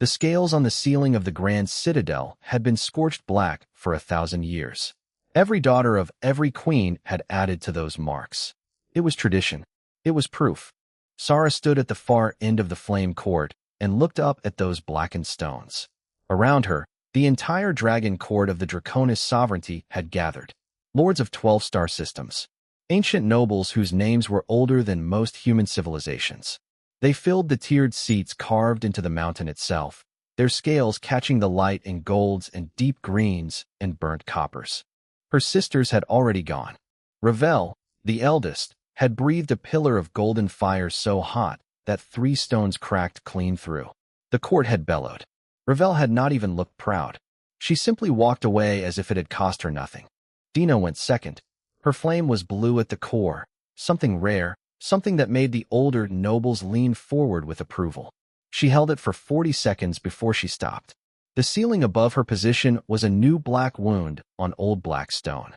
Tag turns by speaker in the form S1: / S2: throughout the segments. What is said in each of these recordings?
S1: The scales on the ceiling of the Grand Citadel had been scorched black for 1,000 years. Every daughter of every queen had added to those marks. It was tradition. It was proof. Sara stood at the far end of the flame court and looked up at those blackened stones. Around her, the entire dragon court of the Draconis sovereignty had gathered. Lords of 12 star systems. Ancient nobles whose names were older than most human civilizations. They filled the tiered seats carved into the mountain itself, their scales catching the light in golds and deep greens and burnt coppers. Her sisters had already gone. Ravel, the eldest, had breathed a pillar of golden fire so hot that 3 stones cracked clean through. The court had bellowed. Ravel had not even looked proud. She simply walked away as if it had cost her nothing. Dina went second. Her flame was blue at the core, something rare, something that made the older nobles lean forward with approval. She held it for 40 seconds before she stopped. The ceiling above her position was a new black wound on old black stone.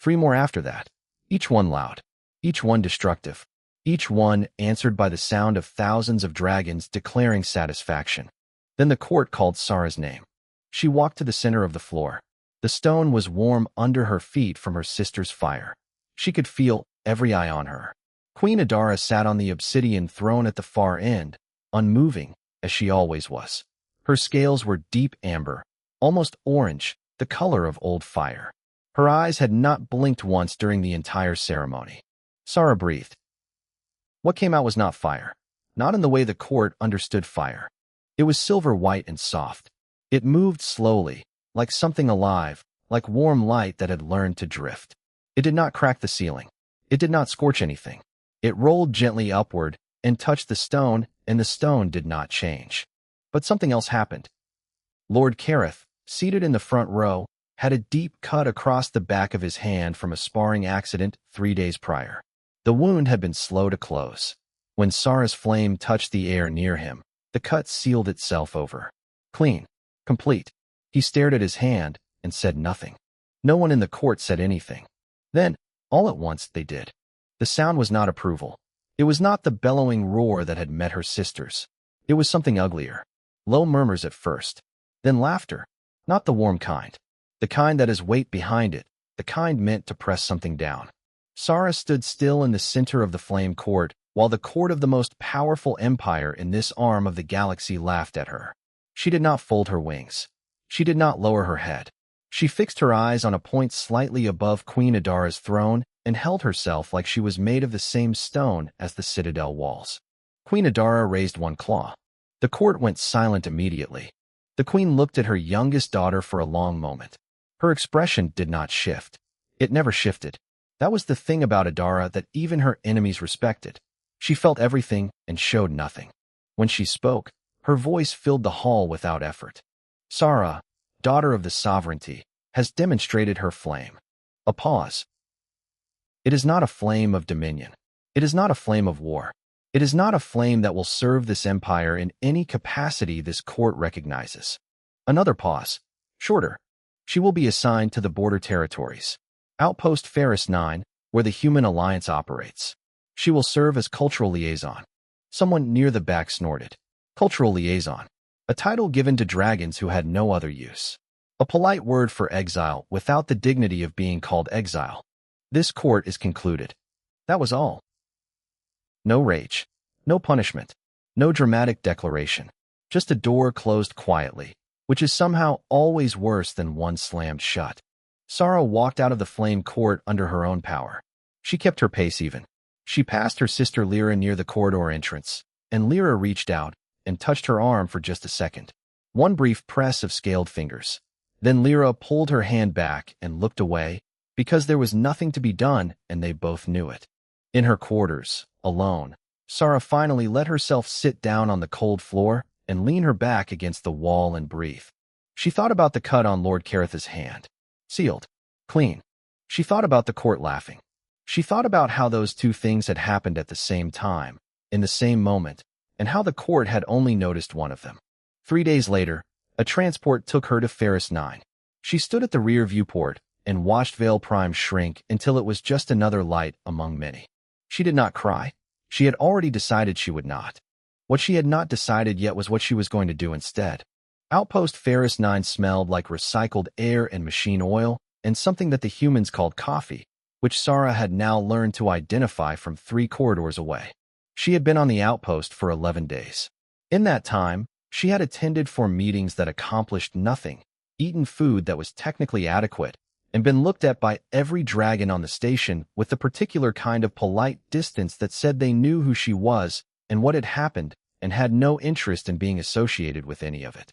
S1: 3 more after that, each one loud, each one destructive, each one answered by the sound of thousands of dragons declaring satisfaction. Then the court called Sara's name. She walked to the center of the floor. The stone was warm under her feet from her sister's fire. She could feel every eye on her. Queen Adara sat on the obsidian throne at the far end, unmoving, as she always was. Her scales were deep amber, almost orange, the color of old fire. Her eyes had not blinked once during the entire ceremony. Sara breathed. What came out was not fire, not in the way the court understood fire. It was silver-white and soft. It moved slowly, like something alive, like warm light that had learned to drift. It did not crack the ceiling. It did not scorch anything. It rolled gently upward and touched the stone, and the stone did not change. But something else happened. Lord Kareth, seated in the front row, had a deep cut across the back of his hand from a sparring accident 3 days prior. The wound had been slow to close. When Sara's flame touched the air near him, the cut sealed itself over. Clean. Complete. He stared at his hand and said nothing. No one in the court said anything. Then, all at once, they did. The sound was not approval. It was not the bellowing roar that had met her sisters. It was something uglier. Low murmurs at first. Then laughter. Not the warm kind. The kind that has weight behind it. The kind meant to press something down. Sara stood still in the center of the flame court, while the court of the most powerful empire in this arm of the galaxy laughed at her. She did not fold her wings. She did not lower her head. She fixed her eyes on a point slightly above Queen Adara's throne and held herself like she was made of the same stone as the citadel walls. Queen Adara raised one claw. The court went silent immediately. The queen looked at her youngest daughter for a long moment. Her expression did not shift. It never shifted. That was the thing about Adara that even her enemies respected. She felt everything and showed nothing. When she spoke, her voice filled the hall without effort. Sara, daughter of the sovereignty, has demonstrated her flame. A pause. It is not a flame of dominion. It is not a flame of war. It is not a flame that will serve this empire in any capacity this court recognizes. Another pause. Shorter. She will be assigned to the border territories. Outpost Ferris 9, where the Human Alliance operates. She will serve as cultural liaison. Someone near the back snorted. Cultural liaison. A title given to dragons who had no other use. A polite word for exile without the dignity of being called exile. This court is concluded. That was all. No rage. No punishment. No dramatic declaration. Just a door closed quietly, which is somehow always worse than one slammed shut. Sara walked out of the flame court under her own power. She kept her pace even. She passed her sister Lyra near the corridor entrance, and Lyra reached out and touched her arm for just a second. One brief press of scaled fingers. Then Lyra pulled her hand back and looked away, because there was nothing to be done and they both knew it. In her quarters, alone, Sara finally let herself sit down on the cold floor and lean her back against the wall and breathe. She thought about the cut on Lord Kareth's hand. Sealed. Clean. She thought about the court laughing. She thought about how those two things had happened at the same time, in the same moment, and how the court had only noticed one of them. 3 days later, a transport took her to Ferris 9. She stood at the rear viewport and watched Vale Prime shrink until it was just another light among many. She did not cry. She had already decided she would not. What she had not decided yet was what she was going to do instead. Outpost Ferris 9 smelled like recycled air and machine oil, and something that the humans called coffee, which Sarah had now learned to identify from 3 corridors away. She had been on the outpost for 11 days. In that time, she had attended 4 meetings that accomplished nothing, eaten food that was technically adequate, and been looked at by every dragon on the station with the particular kind of polite distance that said they knew who she was and what had happened and had no interest in being associated with any of it.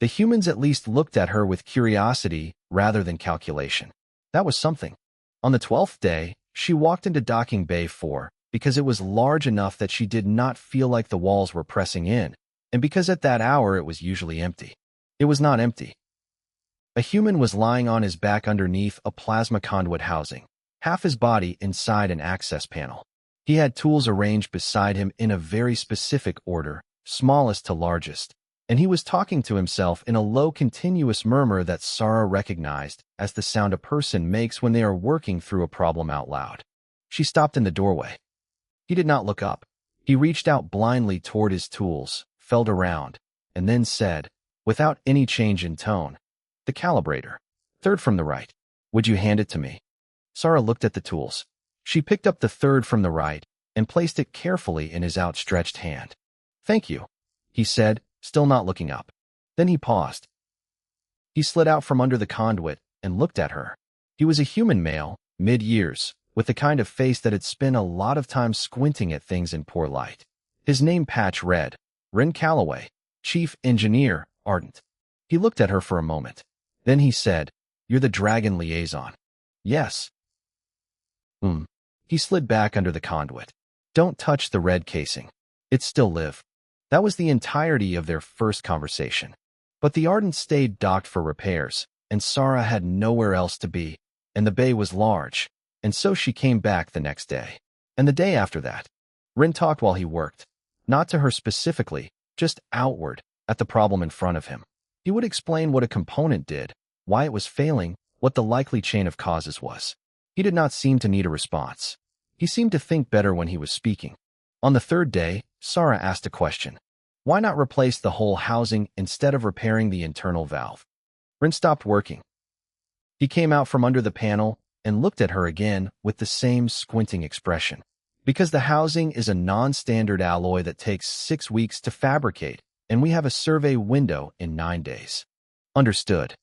S1: The humans at least looked at her with curiosity rather than calculation. That was something. On the 12th day, she walked into Docking Bay 4 because it was large enough that she did not feel like the walls were pressing in, and because at that hour it was usually empty. It was not empty. A human was lying on his back underneath a plasma conduit housing, half his body inside an access panel. He had tools arranged beside him in a very specific order, smallest to largest, and he was talking to himself in a low continuous murmur that Sarah recognized as the sound a person makes when they are working through a problem out loud. She stopped in the doorway. He did not look up. He reached out blindly toward his tools, felt around, and then said, without any change in tone, "The calibrator. 3rd from the right. Would you hand it to me?" Sarah looked at the tools. She picked up the 3rd from the right and placed it carefully in his outstretched hand. "Thank you," he said, still not looking up. Then he paused. He slid out from under the conduit and looked at her. He was a human male, mid-years, with the kind of face that had spent a lot of time squinting at things in poor light. His name patch read, Ren Calloway, Chief Engineer, Ardent. He looked at her for a moment. Then he said, "You're the dragon liaison." "Yes." He slid back under the conduit. "Don't touch the red casing. It's still live." That was the entirety of their first conversation. But the Ardent stayed docked for repairs, and Sarah had nowhere else to be, and the bay was large, and so she came back the next day. And the day after that. Ren talked while he worked, not to her specifically, just outward, at the problem in front of him. He would explain what a component did, why it was failing, what the likely chain of causes was. He did not seem to need a response. He seemed to think better when he was speaking. On the 3rd day, Sarah asked a question. Why not replace the whole housing instead of repairing the internal valve? Ren stopped working. He came out from under the panel and looked at her again with the same squinting expression. Because the housing is a non-standard alloy that takes 6 weeks to fabricate, and we have a survey window in 9 days. Understood.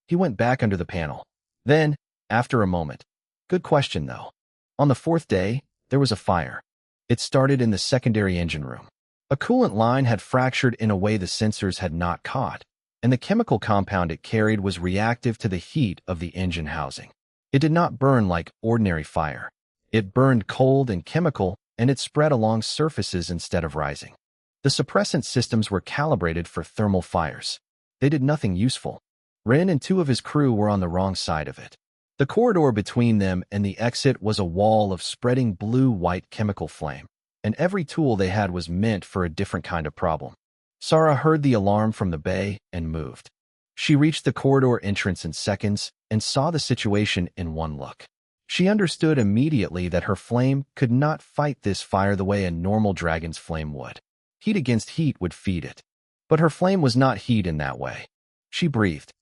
S1: He went back under the panel. Then, after a moment, good question though. On the 4th day, there was a fire. It started in the secondary engine room. A coolant line had fractured in a way the sensors had not caught, and the chemical compound it carried was reactive to the heat of the engine housing. It did not burn like ordinary fire. It burned cold and chemical, and it spread along surfaces instead of rising. The suppressant systems were calibrated for thermal fires. They did nothing useful. Ren and 2 of his crew were on the wrong side of it. The corridor between them and the exit was a wall of spreading blue-white chemical flame, and every tool they had was meant for a different kind of problem. Sarah heard the alarm from the bay and moved. She reached the corridor entrance in seconds and saw the situation in one look. She understood immediately that her flame could not fight this fire the way a normal dragon's flame would. Heat against heat would feed it. But her flame was not heat in that way. She breathed.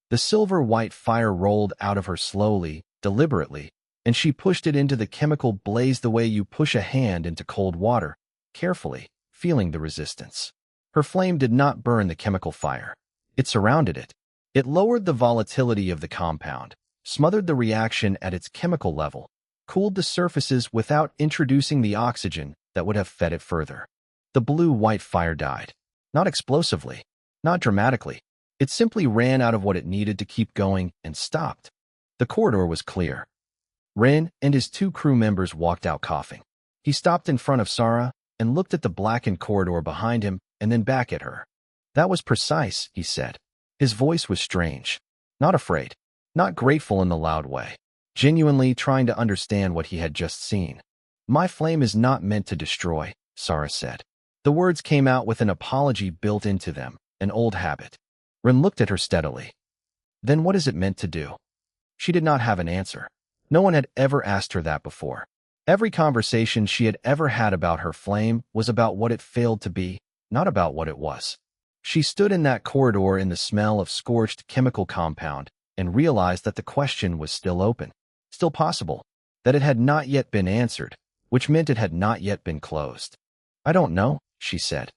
S1: The silver-white fire rolled out of her slowly, deliberately, and she pushed it into the chemical blaze the way you push a hand into cold water, carefully, feeling the resistance. Her flame did not burn the chemical fire. It surrounded it. It lowered the volatility of the compound, smothered the reaction at its chemical level, cooled the surfaces without introducing the oxygen that would have fed it further. The blue-white fire died. Not explosively, not dramatically. It simply ran out of what it needed to keep going and stopped. The corridor was clear. Ren and his 2 crew members walked out coughing. He stopped in front of Sarah and looked at the blackened corridor behind him and then back at her. "That was precise," he said. His voice was strange. Not afraid. Not grateful in the loud way. Genuinely trying to understand what he had just seen. "My flame is not meant to destroy," Sarah said. The words came out with an apology built into them, an old habit. Ren looked at her steadily. "Then what is it meant to do?" She did not have an answer. No one had ever asked her that before. Every conversation she had ever had about her flame was about what it failed to be, not about what it was. She stood in that corridor in the smell of scorched chemical compound and realized that the question was still open, still possible, that it had not yet been answered, which meant it had not yet been closed. I don't know, she said.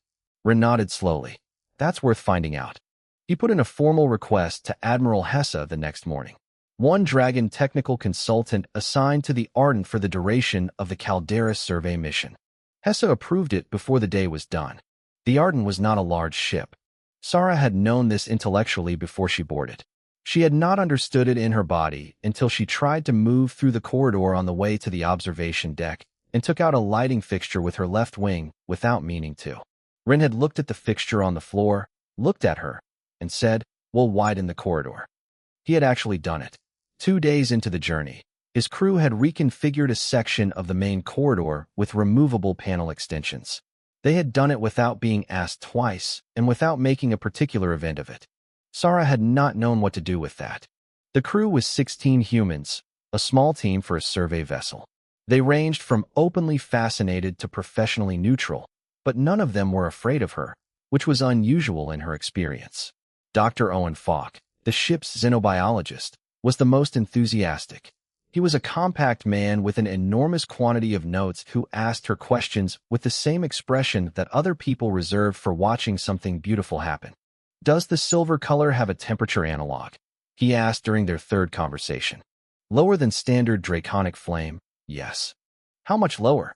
S1: Rin nodded slowly. That's worth finding out. He put in a formal request to Admiral Hessa the next morning, one Dragon technical consultant assigned to the Ardent for the duration of the Caldera survey mission. Hessa approved it before the day was done. The Ardent was not a large ship. Sarah had known this intellectually before she boarded. She had not understood it in her body until she tried to move through the corridor on the way to the observation deck and took out a lighting fixture with her left wing without meaning to. Rin had looked at the fixture on the floor, looked at her, and said, "We'll widen the corridor." He had actually done it. 2 days into the journey, his crew had reconfigured a section of the main corridor with removable panel extensions. They had done it without being asked twice and without making a particular event of it. Sarah had not known what to do with that. The crew was 16 humans, a small team for a survey vessel. They ranged from openly fascinated to professionally neutral, but none of them were afraid of her, which was unusual in her experience. Dr. Owen Falk, the ship's xenobiologist, was the most enthusiastic. He was a compact man with an enormous quantity of notes who asked her questions with the same expression that other people reserved for watching something beautiful happen. "Does the silver color have a temperature analog?" he asked during their third conversation. "Lower than standard draconic flame?" "Yes." "How much lower?"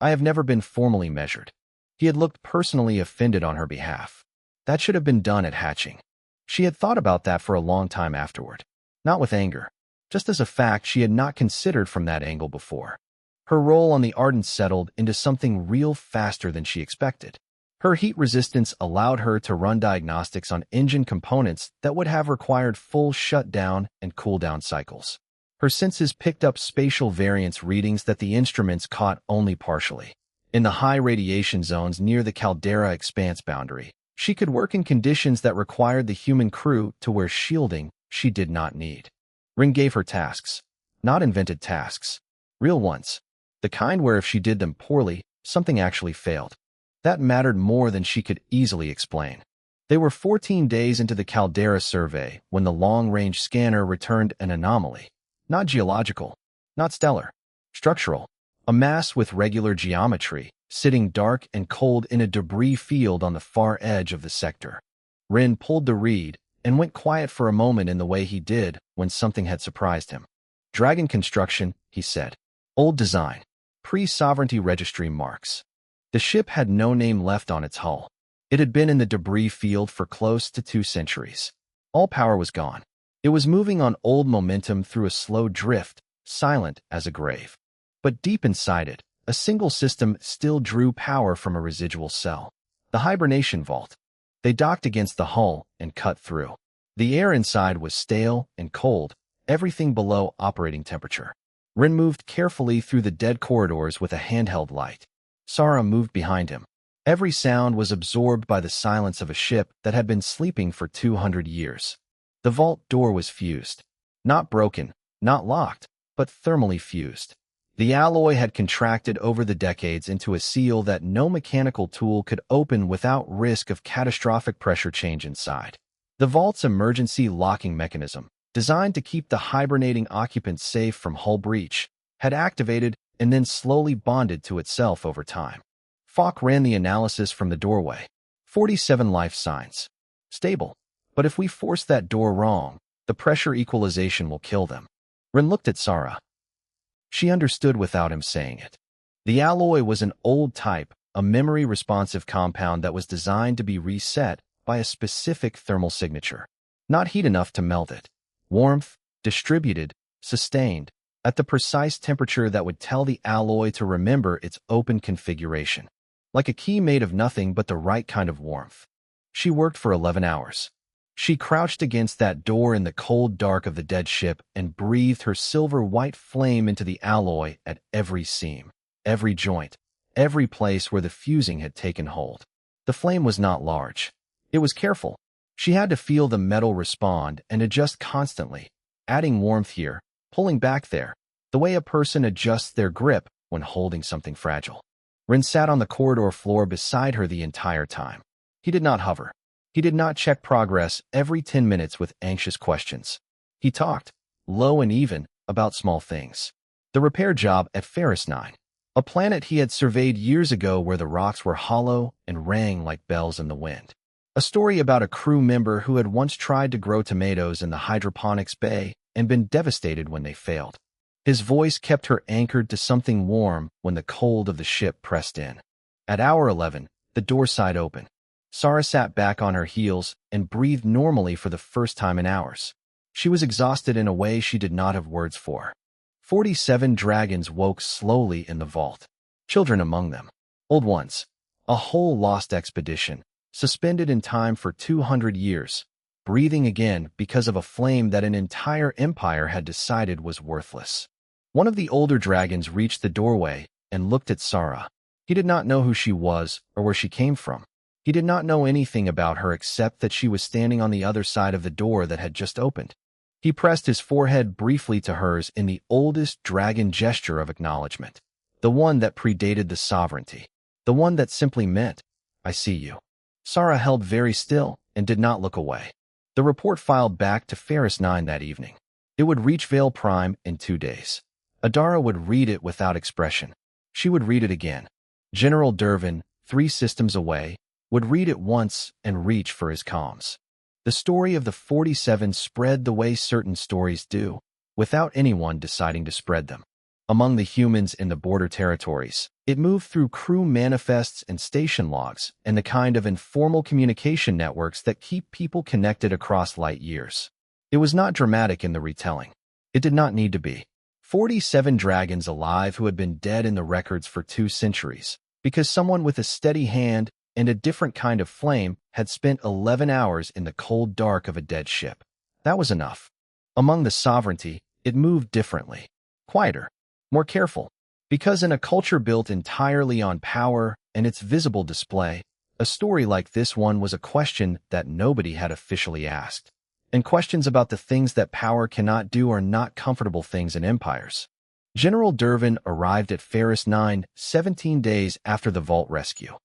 S1: "I have never been formally measured." He had looked personally offended on her behalf. That should have been done at hatching. She had thought about that for a long time afterward. Not with anger. Just as a fact she had not considered from that angle before. Her role on the Ardent settled into something real faster than she expected. Her heat resistance allowed her to run diagnostics on engine components that would have required full shutdown and cooldown cycles. Her senses picked up spatial variance readings that the instruments caught only partially. In the high radiation zones near the Caldera expanse boundary, she could work in conditions that required the human crew to wear shielding she did not need. Ring gave her tasks. Not invented tasks. Real ones. The kind where if she did them poorly, something actually failed. That mattered more than she could easily explain. They were 14 days into the Caldera survey when the long-range scanner returned an anomaly. Not geological. Not stellar. Structural. A mass with regular geometry, sitting dark and cold in a debris field on the far edge of the sector. Rin pulled the reed and went quiet for a moment in the way he did when something had surprised him. "Dragon construction," he said. "Old design. Pre-sovereignty registry marks." The ship had no name left on its hull. It had been in the debris field for close to 2 centuries. All power was gone. It was moving on old momentum through a slow drift, silent as a grave. But deep inside it, a single system still drew power from a residual cell. The hibernation vault. They docked against the hull and cut through. The air inside was stale and cold, everything below operating temperature. Rin moved carefully through the dead corridors with a handheld light. Sarah moved behind him. Every sound was absorbed by the silence of a ship that had been sleeping for 200 years. The vault door was fused. Not broken, not locked, but thermally fused. The alloy had contracted over the decades into a seal that no mechanical tool could open without risk of catastrophic pressure change inside. The vault's emergency locking mechanism, designed to keep the hibernating occupants safe from hull breach, had activated and then slowly bonded to itself over time. Falk ran the analysis from the doorway. 47 life signs. Stable. But if we force that door wrong, the pressure equalization will kill them. Rin looked at Sarah. She understood without him saying it. The alloy was an old type, a memory-responsive compound that was designed to be reset by a specific thermal signature. Not heat enough to melt it. Warmth, distributed, sustained, at the precise temperature that would tell the alloy to remember its open configuration. Like a key made of nothing but the right kind of warmth. She worked for 11 hours. She crouched against that door in the cold dark of the dead ship and breathed her silver-white flame into the alloy at every seam, every joint, every place where the fusing had taken hold. The flame was not large. It was careful. She had to feel the metal respond and adjust constantly, adding warmth here, pulling back there, the way a person adjusts their grip when holding something fragile. Rin sat on the corridor floor beside her the entire time. He did not hover. He did not check progress every 10 minutes with anxious questions. He talked, low and even, about small things. The repair job at Ferris 9, a planet he had surveyed years ago where the rocks were hollow and rang like bells in the wind. A story about a crew member who had once tried to grow tomatoes in the hydroponics bay and been devastated when they failed. His voice kept her anchored to something warm when the cold of the ship pressed in. At hour 11, the door side opened. Sarah sat back on her heels and breathed normally for the first time in hours. She was exhausted in a way she did not have words for. 47 dragons woke slowly in the vault. Children among them. Old ones. A whole lost expedition, suspended in time for 200 years, breathing again because of a flame that an entire empire had decided was worthless. One of the older dragons reached the doorway and looked at Sarah. He did not know who she was or where she came from. He did not know anything about her except that she was standing on the other side of the door that had just opened. He pressed his forehead briefly to hers in the oldest dragon gesture of acknowledgement, the one that predated the sovereignty, the one that simply meant, "I see you." Sarah held very still and did not look away. The report filed back to Ferris 9 that evening. It would reach Vale Prime in 2 days. Adara would read it without expression. She would read it again. General Dervin, 3 systems away, would read it once and reach for his comms. The story of the 47 spread the way certain stories do, without anyone deciding to spread them. Among the humans in the border territories, it moved through crew manifests and station logs and the kind of informal communication networks that keep people connected across light years. It was not dramatic in the retelling. It did not need to be. 47 dragons alive who had been dead in the records for 2 centuries, because someone with a steady hand and a different kind of flame had spent 11 hours in the cold dark of a dead ship. That was enough. Among the sovereignty, it moved differently. Quieter. More careful. Because in a culture built entirely on power and its visible display, a story like this one was a question that nobody had officially asked. And questions about the things that power cannot do are not comfortable things in empires. General Dervin arrived at Ferris 9 17 days after the vault rescue.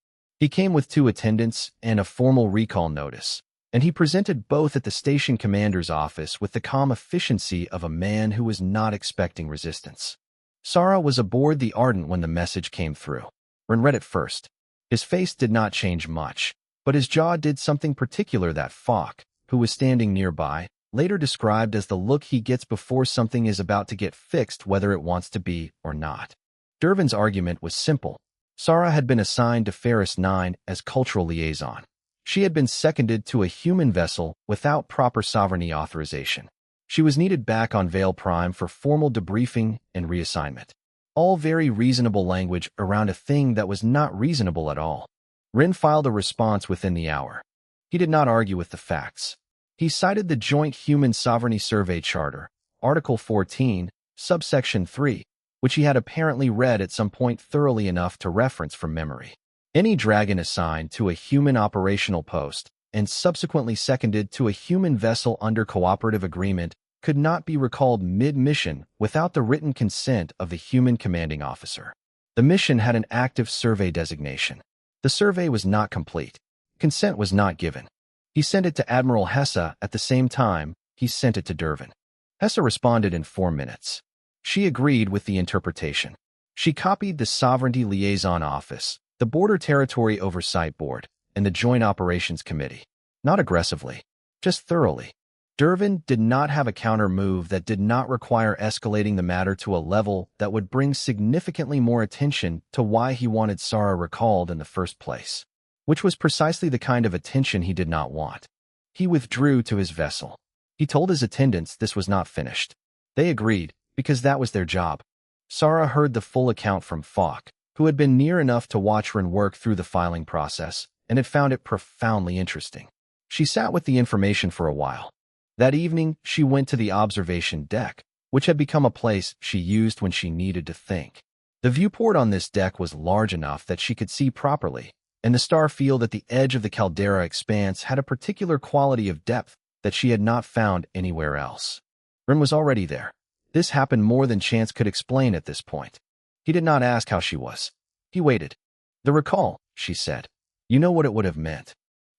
S1: He came with 2 attendants and a formal recall notice, and he presented both at the station commander's office with the calm efficiency of a man who was not expecting resistance. Sarah was aboard the Ardent when the message came through. Ren read it first. His face did not change much, but his jaw did something particular that Falk, who was standing nearby, later described as the look he gets before something is about to get fixed whether it wants to be or not. Dervin's argument was simple. Sarah had been assigned to Ferris 9 as cultural liaison. She had been seconded to a human vessel without proper sovereignty authorization. She was needed back on Vale Prime for formal debriefing and reassignment. All very reasonable language around a thing that was not reasonable at all. Rin filed a response within the hour. He did not argue with the facts. He cited the Joint Human Sovereignty Survey Charter, Article 14, Subsection 3, which he had apparently read at some point thoroughly enough to reference from memory. Any dragon assigned to a human operational post and subsequently seconded to a human vessel under cooperative agreement could not be recalled mid-mission without the written consent of the human commanding officer. The mission had an active survey designation. The survey was not complete. Consent was not given. He sent it to Admiral Hessa at the same time he sent it to Dervin. Hessa responded in 4 minutes. She agreed with the interpretation. She copied the Sovereignty Liaison Office, the Border Territory Oversight Board, and the Joint Operations Committee. Not aggressively, just thoroughly. Dervin did not have a counter move that did not require escalating the matter to a level that would bring significantly more attention to why he wanted Sarah recalled in the first place, which was precisely the kind of attention he did not want. He withdrew to his vessel. He told his attendants this was not finished. They agreed, because that was their job. Sarah heard the full account from Falk, who had been near enough to watch Ren work through the filing process, and had found it profoundly interesting. She sat with the information for a while. That evening, she went to the observation deck, which had become a place she used when she needed to think. The viewport on this deck was large enough that she could see properly, and the star field at the edge of the caldera expanse had a particular quality of depth that she had not found anywhere else. Ren was already there. This happened more than chance could explain at this point. He did not ask how she was. He waited. "The recall," she said. "You know what it would have meant."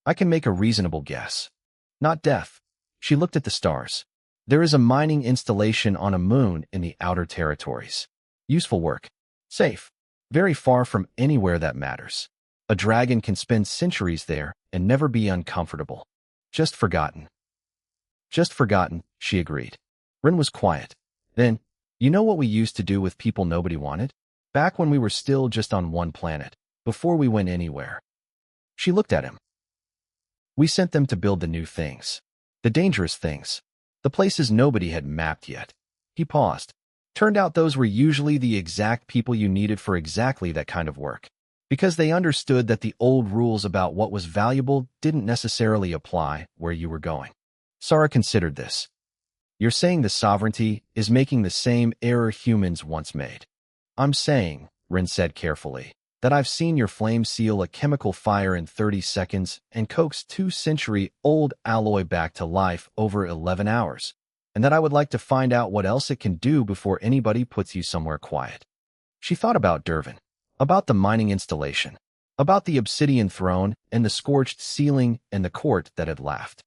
S1: I can make a reasonable guess. Not death. She looked at the stars. There is a mining installation on a moon in the outer territories. Useful work. Safe. Very far from anywhere that matters. A dragon can spend centuries there and never be uncomfortable. Just forgotten. Just forgotten, she agreed. Rin was quiet. Then, you know what we used to do with people nobody wanted? Back when we were still just on one planet, before we went anywhere. She looked at him. We sent them to build the new things. The dangerous things. The places nobody had mapped yet. He paused. Turned out those were usually the exact people you needed for exactly that kind of work. Because they understood that the old rules about what was valuable didn't necessarily apply where you were going. Sarah considered this. You're saying the sovereignty is making the same error humans once made. I'm saying, Rin said carefully, that I've seen your flame seal a chemical fire in 30 seconds and coax 2-century-old alloy back to life over 11 hours, and that I would like to find out what else it can do before anybody puts you somewhere quiet. She thought about Dervin, about the mining installation, about the obsidian throne and the scorched ceiling and the court that had laughed.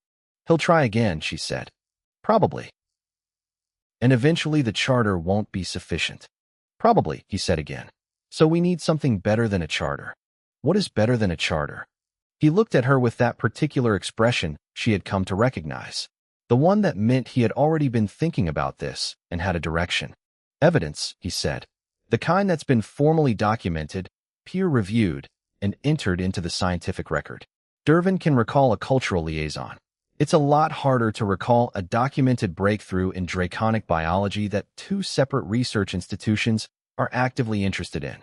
S1: He'll try again, she said. Probably. And eventually the charter won't be sufficient. Probably, he said again. So we need something better than a charter. What is better than a charter? He looked at her with that particular expression she had come to recognize. The one that meant he had already been thinking about this and had a direction. Evidence, he said. The kind that's been formally documented, peer-reviewed, and entered into the scientific record. Dervin can recall a cultural liaison. It's a lot harder to recall a documented breakthrough in draconic biology that 2 separate research institutions are actively interested in.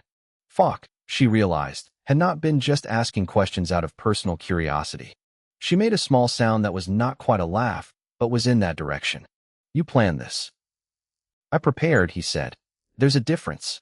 S1: Falk, she realized, had not been just asking questions out of personal curiosity. She made a small sound that was not quite a laugh, but was in that direction. You planned this. I prepared, he said. There's a difference.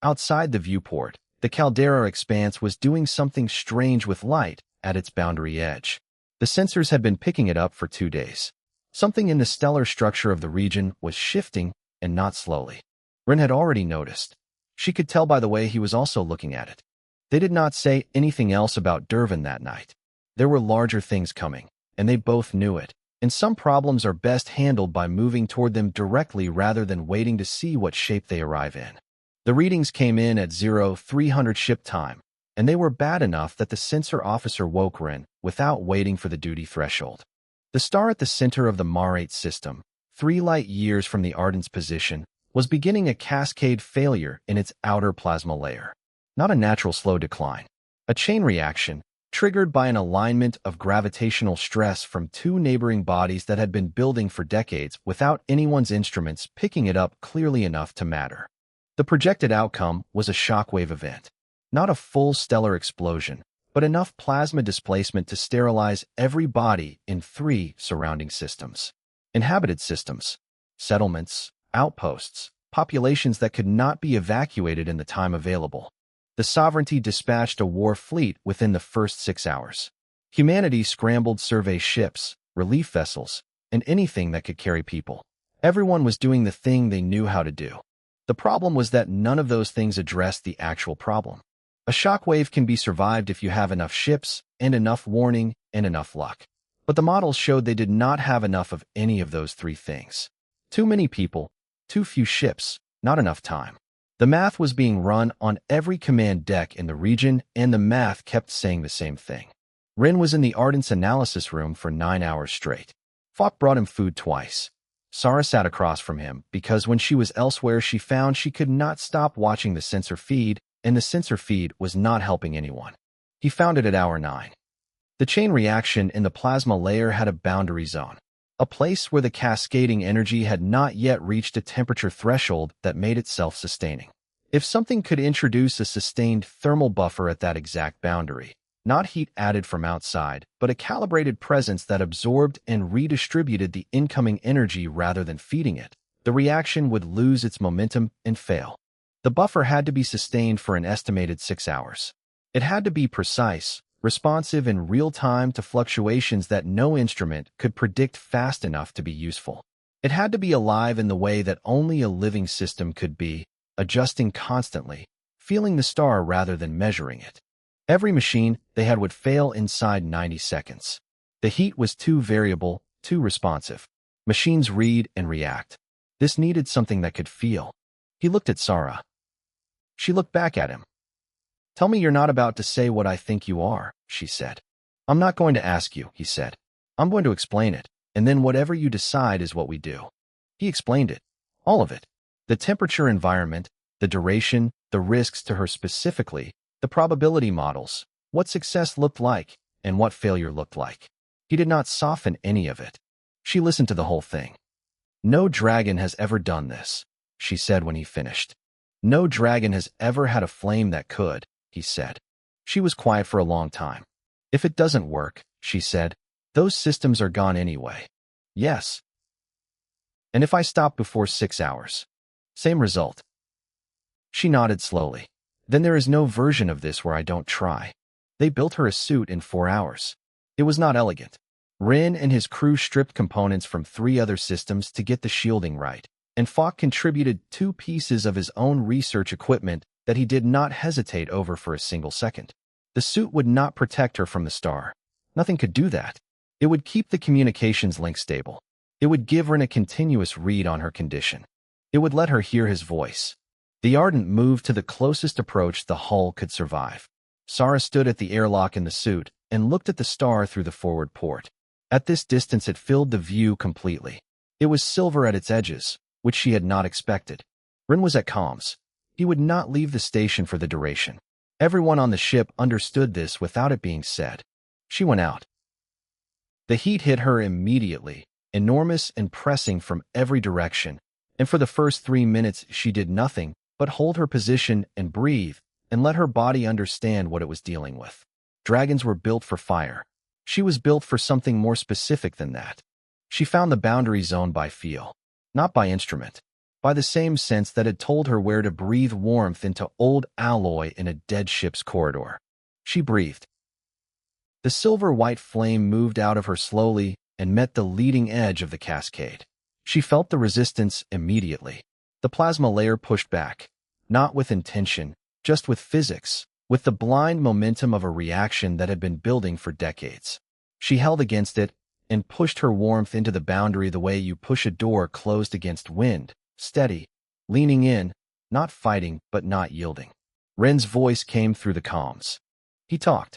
S1: Outside the viewport, the caldera expanse was doing something strange with light at its boundary edge. The sensors had been picking it up for 2 days. Something in the stellar structure of the region was shifting, and not slowly. Rin had already noticed. She could tell by the way he was also looking at it. They did not say anything else about Dervin that night. There were larger things coming, and they both knew it, and some problems are best handled by moving toward them directly rather than waiting to see what shape they arrive in. The readings came in at 0300 ship time, and they were bad enough that the sensor officer woke Rin without waiting for the duty threshold. The star at the center of the Marate system, 3 light years from the Ardent's position, was beginning a cascade failure in its outer plasma layer. Not a natural slow decline. A chain reaction, triggered by an alignment of gravitational stress from 2 neighboring bodies that had been building for decades without anyone's instruments picking it up clearly enough to matter. The projected outcome was a shockwave event. Not a full stellar explosion, but enough plasma displacement to sterilize every body in 3 surrounding systems. Inhabited systems, settlements, outposts, populations that could not be evacuated in the time available. The sovereignty dispatched a war fleet within the first 6 hours. Humanity scrambled survey ships, relief vessels, and anything that could carry people. Everyone was doing the thing they knew how to do. The problem was that none of those things addressed the actual problem. A shockwave can be survived if you have enough ships, and enough warning, and enough luck. But the models showed they did not have enough of any of those 3 things. Too many people, too few ships, not enough time. The math was being run on every command deck in the region, and the math kept saying the same thing. Rin was in the Ardent's analysis room for 9 hours straight. Falk brought him food twice. Sarah sat across from him because when she was elsewhere she found she could not stop watching the sensor feed, and the sensor feed was not helping anyone. He found it at hour 9. The chain reaction in the plasma layer had a boundary zone, a place where the cascading energy had not yet reached a temperature threshold that made it self-sustaining. If something could introduce a sustained thermal buffer at that exact boundary, not heat added from outside, but a calibrated presence that absorbed and redistributed the incoming energy rather than feeding it, the reaction would lose its momentum and fail. The buffer had to be sustained for an estimated 6 hours. It had to be precise, responsive in real time to fluctuations that no instrument could predict fast enough to be useful. It had to be alive in the way that only a living system could be, adjusting constantly, feeling the star rather than measuring it. Every machine they had would fail inside 90 seconds. The heat was too variable, too responsive. Machines read and react. This needed something that could feel. He looked at Sarah. She looked back at him. "Tell me you're not about to say what I think you are," she said. "I'm not going to ask you," he said. "I'm going to explain it, and then whatever you decide is what we do." He explained it. All of it. The temperature environment, the duration, the risks to her specifically, the probability models, what success looked like, and what failure looked like. He did not soften any of it. She listened to the whole thing. "No dragon has ever done this," she said when he finished. "No dragon has ever had a flame that could," he said. She was quiet for a long time. "If it doesn't work," she said, "those systems are gone anyway." "Yes." "And if I stop before 6 hours? Same result." She nodded slowly. "Then there is no version of this where I don't try." They built her a suit in 4 hours. It was not elegant. Rin and his crew stripped components from 3 other systems to get the shielding right, and Falk contributed 2 pieces of his own research equipment that he did not hesitate over for a single second. The suit would not protect her from the star. Nothing could do that. It would keep the communications link stable. It would give Rin a continuous read on her condition. It would let her hear his voice. The Ardent moved to the closest approach the hull could survive. Sarah stood at the airlock in the suit and looked at the star through the forward port. At this distance it filled the view completely. It was silver at its edges, which she had not expected. Rin was at comms. He would not leave the station for the duration. Everyone on the ship understood this without it being said. She went out. The heat hit her immediately, enormous and pressing from every direction, and for the first 3 minutes she did nothing but hold her position and breathe and let her body understand what it was dealing with. Dragons were built for fire. She was built for something more specific than that. She found the boundary zone by feel, not by instrument, by the same sense that had told her where to breathe warmth into old alloy in a dead ship's corridor. She breathed. The silver-white flame moved out of her slowly and met the leading edge of the cascade. She felt the resistance immediately. The plasma layer pushed back, not with intention, just with physics, with the blind momentum of a reaction that had been building for decades. She held against it and pushed her warmth into the boundary the way you push a door closed against wind, steady, leaning in, not fighting but not yielding. Ren's voice came through the comms. He talked.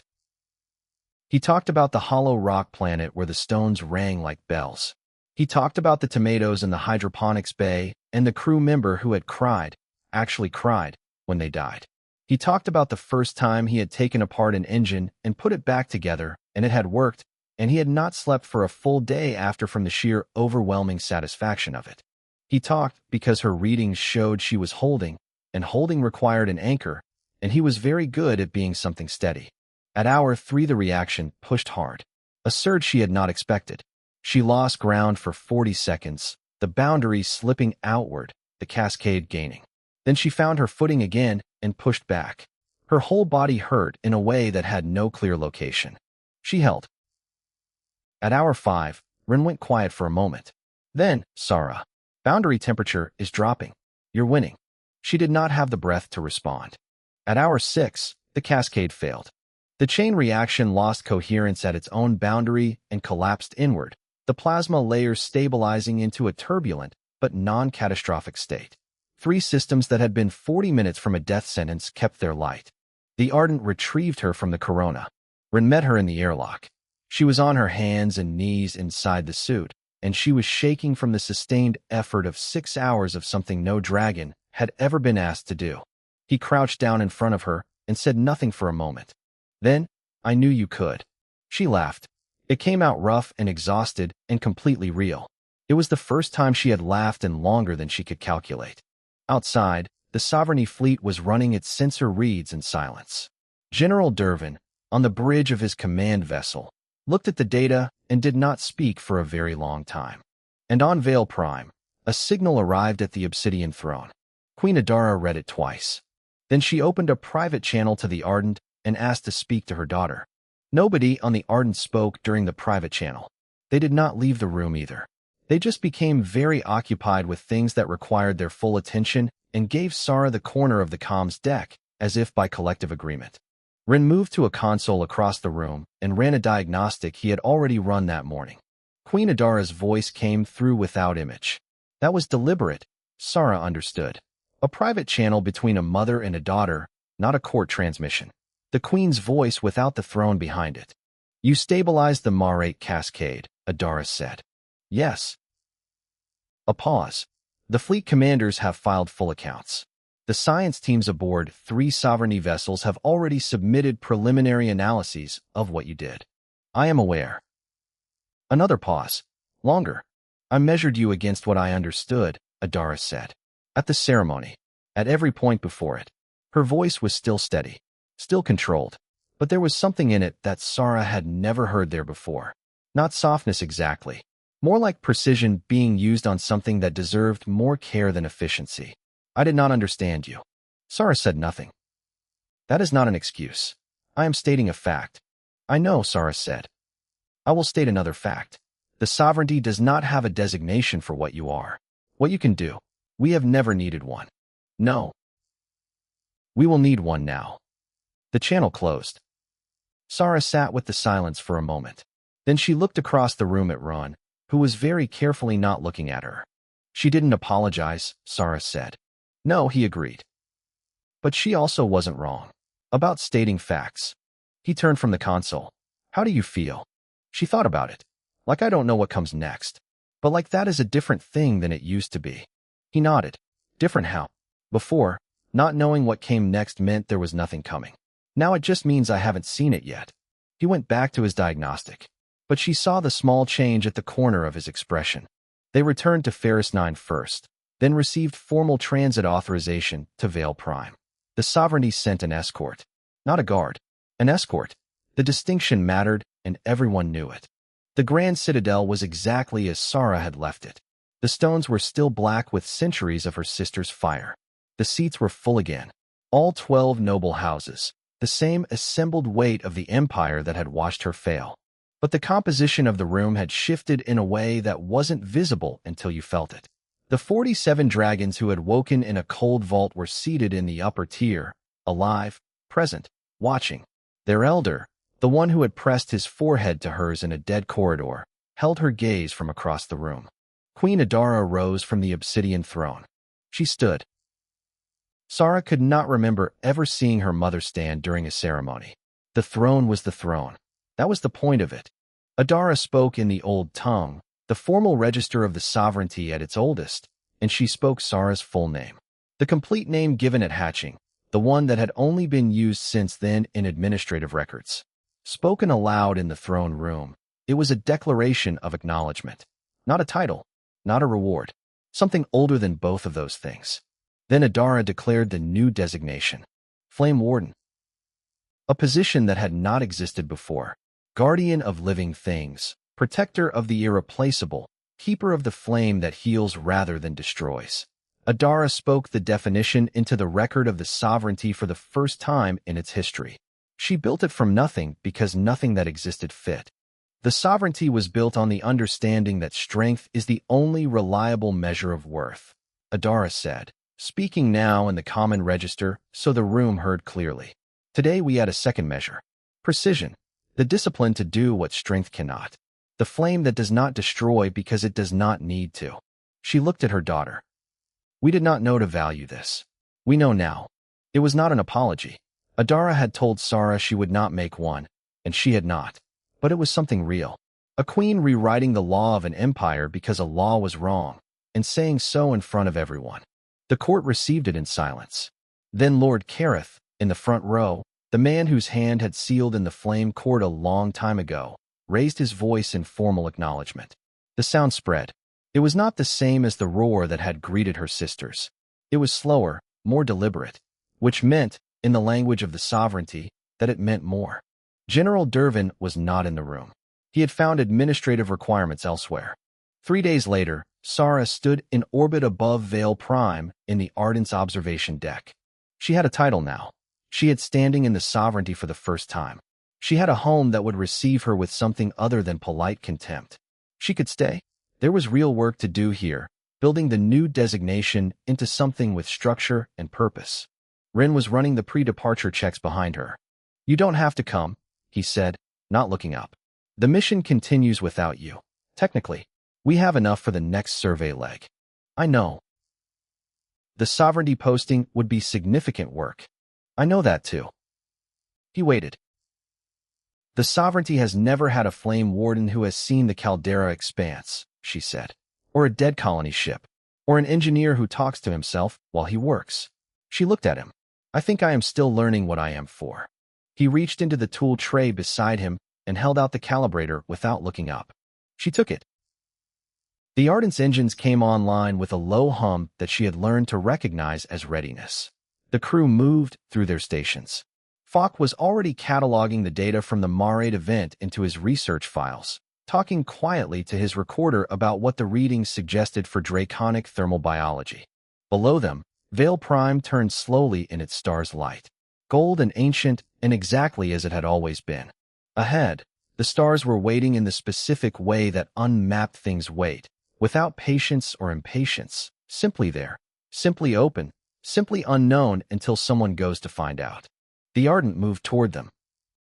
S1: He talked about the hollow rock planet where the stones rang like bells. He talked about the tomatoes in the hydroponics bay and the crew member who had cried, actually cried, when they died. He talked about the first time he had taken apart an engine and put it back together, and it had worked, and he had not slept for a full day after from the sheer overwhelming satisfaction of it. He talked because her readings showed she was holding, and holding required an anchor, and he was very good at being something steady. At hour 3 the reaction pushed hard, a surge she had not expected. She lost ground for 40 seconds, the boundary slipping outward, the cascade gaining. Then she found her footing again and pushed back. Her whole body hurt in a way that had no clear location. She held. At hour 5, Rin went quiet for a moment. Then, Sarah, boundary temperature is dropping. You're winning. She did not have the breath to respond. At hour 6, the cascade failed. The chain reaction lost coherence at its own boundary and collapsed inward, the plasma layers stabilizing into a turbulent but non-catastrophic state. 3 systems that had been 40 minutes from a death sentence kept their light. The Ardent retrieved her from the corona. Rin met her in the airlock. She was on her hands and knees inside the suit, and she was shaking from the sustained effort of 6 hours of something no dragon had ever been asked to do. He crouched down in front of her and said nothing for a moment. Then, I knew you could. She laughed. It came out rough and exhausted and completely real. It was the first time she had laughed in longer than she could calculate. Outside, the Sovereignty fleet was running its sensor reads in silence. General Dervin, on the bridge of his command vessel, looked at the data and did not speak for a very long time. And on Vale Prime, a signal arrived at the Obsidian Throne. Queen Adara read it twice. Then she opened a private channel to the Ardent and asked to speak to her daughter. Nobody on the Ardent spoke during the private channel. They did not leave the room either. They just became very occupied with things that required their full attention and gave Sarah the corner of the comms deck, as if by collective agreement. Rin moved to a console across the room and ran a diagnostic he had already run that morning. Queen Adara's voice came through without image. That was deliberate, Sara understood. A private channel between a mother and a daughter, not a court transmission. The Queen's voice without the throne behind it. You stabilized the Marate cascade, Adara said. Yes. A pause. The fleet commanders have filed full accounts. The science teams aboard 3 sovereignty vessels have already submitted preliminary analyses of what you did. I am aware. Another pause. Longer. I measured you against what I understood, Adara said. At the ceremony. At every point before it. Her voice was still steady. Still controlled. But there was something in it that Sara had never heard there before. Not softness exactly. More like precision being used on something that deserved more care than efficiency. I did not understand you. Sara said nothing. That is not an excuse. I am stating a fact. I know, Sara said. I will state another fact. The sovereignty does not have a designation for what you are. What you can do. We have never needed one. No. We will need one now. The channel closed. Sara sat with the silence for a moment. Then she looked across the room at Ron, who was very carefully not looking at her. She didn't apologize, Sara said. No, he agreed. But she also wasn't wrong. About stating facts. He turned from the console. How do you feel? She thought about it. Like I don't know what comes next. But like that is a different thing than it used to be. He nodded. Different how? Before, not knowing what came next meant there was nothing coming. Now it just means I haven't seen it yet. He went back to his diagnostic. But she saw the small change at the corner of his expression. They returned to Ferris 9 first, then received formal transit authorization to Vale Prime. The sovereignty sent an escort. Not a guard. An escort. The distinction mattered, and everyone knew it. The Grand Citadel was exactly as Sara had left it. The stones were still black with centuries of her sister's fire. The seats were full again. All 12 noble houses. The same assembled weight of the empire that had watched her fail. But the composition of the room had shifted in a way that wasn't visible until you felt it. The 47 dragons who had woken in a cold vault were seated in the upper tier, alive, present, watching. Their elder, the one who had pressed his forehead to hers in a dead corridor, held her gaze from across the room. Queen Adara rose from the obsidian throne. She stood. Sara could not remember ever seeing her mother stand during a ceremony. The throne was the throne. That was the point of it. Adara spoke in the old tongue, the formal register of the sovereignty at its oldest, and she spoke Sara's full name. The complete name given at hatching, the one that had only been used since then in administrative records. Spoken aloud in the throne room, it was a declaration of acknowledgement. Not a title, not a reward. Something older than both of those things. Then Adara declared the new designation. Flame Warden. A position that had not existed before. Guardian of living things, protector of the irreplaceable, keeper of the flame that heals rather than destroys. Adara spoke the definition into the record of the sovereignty for the first time in its history. She built it from nothing because nothing that existed fit. The sovereignty was built on the understanding that strength is the only reliable measure of worth. Adara said, speaking now in the common register so the room heard clearly. Today we add a second measure. Precision. The discipline to do what strength cannot. The flame that does not destroy because it does not need to. She looked at her daughter. We did not know to value this. We know now. It was not an apology. Adara had told Sara she would not make one, and she had not. But it was something real. A queen rewriting the law of an empire because a law was wrong, and saying so in front of everyone. The court received it in silence. Then Lord Kareth, in the front row, the man whose hand had sealed in the flame cord a long time ago, raised his voice in formal acknowledgement. The sound spread. It was not the same as the roar that had greeted her sisters. It was slower, more deliberate, which meant, in the language of the sovereignty, that it meant more. General Dervin was not in the room. He had found administrative requirements elsewhere. 3 days later, Sara stood in orbit above Vale Prime in the Ardent's observation deck. She had a title now. She had standing in the sovereignty for the first time. She had a home that would receive her with something other than polite contempt. She could stay. There was real work to do here, building the new designation into something with structure and purpose. Rin was running the pre-departure checks behind her. You don't have to come, he said, not looking up. The mission continues without you. Technically, we have enough for the next survey leg. I know. The sovereignty posting would be significant work. I know that too. He waited. The sovereignty has never had a flame warden who has seen the caldera expanse, she said, or a dead colony ship, or an engineer who talks to himself while he works. She looked at him. I think I am still learning what I am for. He reached into the tool tray beside him and held out the calibrator without looking up. She took it. The Ardent's engines came online with a low hum that she had learned to recognize as readiness. The crew moved through their stations. Falk was already cataloging the data from the Marade event into his research files, talking quietly to his recorder about what the readings suggested for draconic thermal biology. Below them, Vale Prime turned slowly in its star's light, gold and ancient and exactly as it had always been. Ahead, the stars were waiting in the specific way that unmapped things wait, without patience or impatience, simply there, simply open, simply unknown until someone goes to find out. The Ardent moved toward them.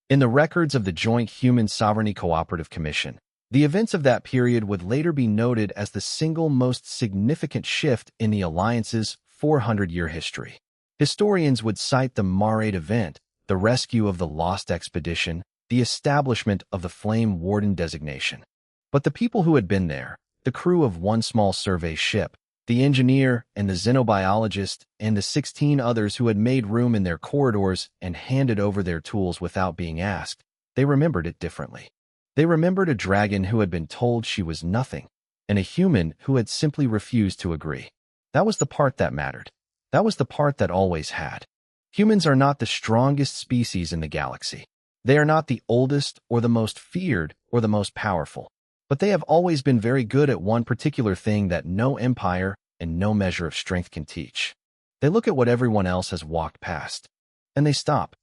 S1: In the records of the Joint Human Sovereignty Cooperative Commission, the events of that period would later be noted as the single most significant shift in the Alliance's 400-year history. Historians would cite the Marade event, the rescue of the Lost Expedition, the establishment of the Flame Warden designation. But the people who had been there, the crew of one small survey ship, the engineer and the xenobiologist and the 16 others who had made room in their corridors and handed over their tools without being asked, they remembered it differently. They remembered a dragon who had been told she was nothing, and a human who had simply refused to agree. That was the part that mattered. That was the part that always had. Humans are not the strongest species in the galaxy. They are not the oldest or the most feared or the most powerful. But they have always been very good at one particular thing that no empire and no measure of strength can teach. They look at what everyone else has walked past, and they stop.